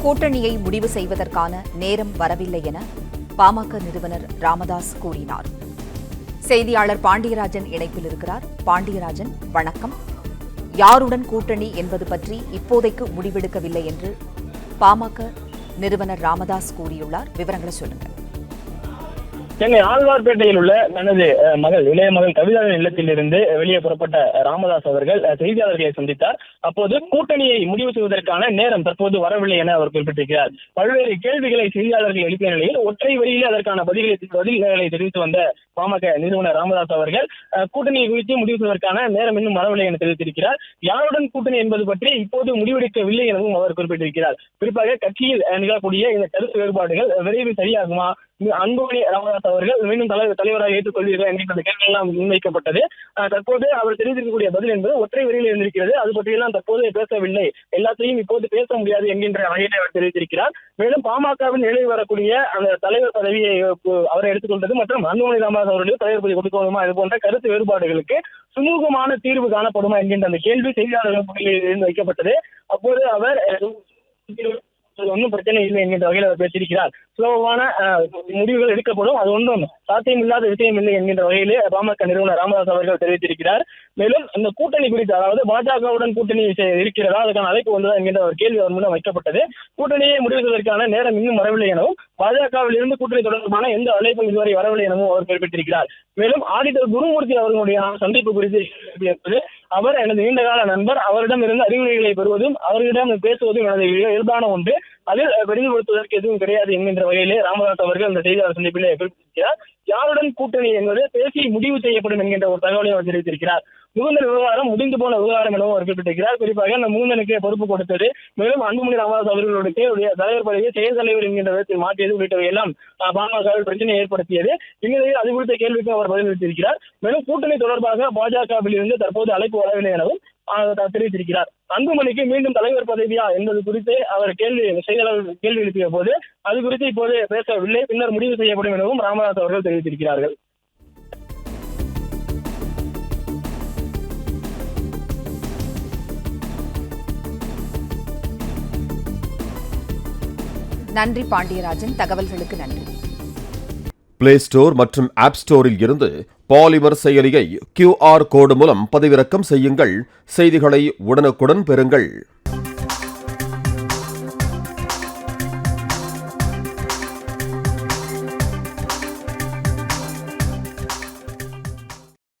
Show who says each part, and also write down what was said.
Speaker 1: கூட்டணியை முடிவு செய்வதற்கான நேரம் வரவில்லை என பாமக நிறுவனர் ராமதாஸ் கூறினார். செய்தியாளர் பாண்டியராஜன் இணைப்பில் இருக்கிறார். பாண்டியராஜன், வணக்கம். யாருடன் கூட்டணி என்பது பற்றி இப்போதைக்கு முடிவெடுக்கவில்லை என்று பாமக நிறுவனர் ராமதாஸ் கூறியுள்ளார். விவரங்களை சொல்லுங்கள்.
Speaker 2: சென்னை ஆழ்வார்பேட்டையில் உள்ள தனது இளைய மகள் கவிதாவின் இல்லத்திலிருந்து வெளியே புறப்பட்ட ராமதாஸ் அவர்கள் செய்தியாளர்களை சந்தித்தார். அப்போது கூட்டணியை முடிவு செய்வதற்கான நேரம் தற்போது வரவில்லை என அவர் குறிப்பிட்டிருக்கிறார். பல்வேறு கேள்விகளை செய்தியாளர்கள் எழுப்பிய நிலையில் ஒற்றை வரியில் அதற்கான பதில்களை தெரிவித்து வந்த பாமக நிறுவனர் ராமதாஸ் அவர்கள் கூட்டணியை குறித்து முடிவு செய்வதற்கான நேரம் இன்னும் வரவில்லை என தெரிவித்திருக்கிறார். யாருடன் கூட்டணி என்பது பற்றி இப்போது முடிவெடுக்கவில்லை எனவும் அவர் குறிப்பிட்டிருக்கிறார். குறிப்பாக கட்சியில் நிகழக்கூடிய இந்த கருத்து வேறுபாடுகள் விரைவில் சரியாகுமா, அன்புமணி ராமதாஸ் அவர்கள் மீண்டும் தலைவராக ஏற்றுக்கொள்வீர்கள் என்கின்ற கேள்வி எல்லாம் முன்வைக்கப்பட்டது. தற்போது அவர் தெரிவித்திருக்கக்கூடிய பதில் என்பது ஒற்றை வரியில் இருந்திருக்கிறது. அது பற்றியெல்லாம் தற்போது பேசவில்லை, எல்லாத்தையும் இப்போது பேச முடியாது என்கின்ற வகையில் அவர் தெரிவித்திருக்கிறார். மேலும் பாமகவின் நிலையில் வரக்கூடிய அந்த தலைவர் பதவியை அவரை எடுத்துக்கொண்டது மற்றும் அன்புமணி ராமதாஸ் அவர்களுக்கு தலைவர் பதவி கொடுக்கணுமா, இது போன்ற கருத்து வேறுபாடுகளுக்கு சுமூகமான தீர்வு காணப்படுமா என்கின்ற அந்த கேள்வி செய்தியாளர்கள் வைக்கப்பட்டது. அப்போது அவர் ஒன்றும் பிரச்சனை இல்லை என்கின்ற வகையில் அவர் பேசியிருக்கிறார். சுலபமான முடிவுகள் எடுக்கப்படும், அது ஒன்றும் சாத்தியமில்லாத விஷயம் இல்லை என்கின்ற வகையிலே பாமக நிறுவனர் ராமதாஸ் அவர்கள் தெரிவித்திருக்கிறார். மேலும் இந்த கூட்டணி குறித்து, அதாவது பாஜகவுடன் கூட்டணி இருக்கிறதா, அதுக்கான அழைப்பு வந்ததா என்கின்ற ஒரு கேள்வி அவர் மூலம் வைக்கப்பட்டது. கூட்டணியை முடிவு செய்வதற்கான நேரம் இன்னும் வரவில்லை எனவும் பாஜகவில் இருந்து கூட்டணி தொடர்பான எந்த அழைப்பும் இதுவரை வரவில்லை எனவும் அவர் குறிப்பிட்டிருக்கிறார். மேலும் ஆடிட்டர் குருமூர்த்தி அவர்களுடைய சந்திப்பு குறித்து அவர் எனது நீண்டகால நண்பர், அவரிடம் இருந்து அறிவுரைகளை பெறுவதும் அவர்களிடம் பேசுவதும் எனது இயல்பான ஒன்று, அதில் பெரிதுபடுத்துவதற்கு எதுவும் கிடையாது என்கின்ற வகையிலே ராமதாஸ் அவர்கள் இந்த செய்தியாளர் சந்திப்பிலே குறிப்பிட்டிருக்கிறார். யாருடன் கூட்டணி என்பது பேசி முடிவு செய்யப்படும் என்கின்ற ஒரு தகவலை அவர் தெரிவித்திருக்கிறார். முகுந்தன் விவகாரம் முடிந்து போன விவகாரம் எனவும் அவர் குறிப்பிட்டிருக்கிறார். குறிப்பாக அந்த முகுந்தனுக்கு பொறுப்பு கொடுத்தது, மேலும் அன்புமணி ராமதாஸ் அவர்களுடைய தலைவர் பதவியை செயல் தலைவர் என்கின்ற விதத்தில் மாற்றியது உள்ளிட்டவை எல்லாம் பாமகவில் பிரச்சனையை ஏற்படுத்தியது. இந்நிலையில் அது குறித்த கேள்விக்கு அவர் பதிலளித்திருக்கிறார். மேலும் கூட்டணி தொடர்பாக பாஜகவில் இருந்து தற்போது அழைப்பு வரவில்லை எனவும் தெரிவித்திருக்கிறார். அன்புமணிக்கு மீண்டும் தலைவர் பதவியா என்பது குறித்து அவர் செய்தியாளர்கள் கேள்வி எழுப்பிய போது அது குறித்து இப்போது பேசவில்லை, பின்னர் முடிவு செய்யப்படும் எனவும் ராமதாஸ் அவர்கள் தெரிவித்திருக்கிறார்கள்.
Speaker 1: நன்றி பாண்டியராஜன், தகவல்களுக்கு நன்றி.
Speaker 3: பிளே ஸ்டோர் மற்றும் ஆப் ஸ்டோரில் இருந்து பாலிமர் செயலியை QR கோடு மூலம் பதிவிறக்கம் செய்யுங்கள். செய்திகளை உடனுக்குடன் பெறுங்கள்.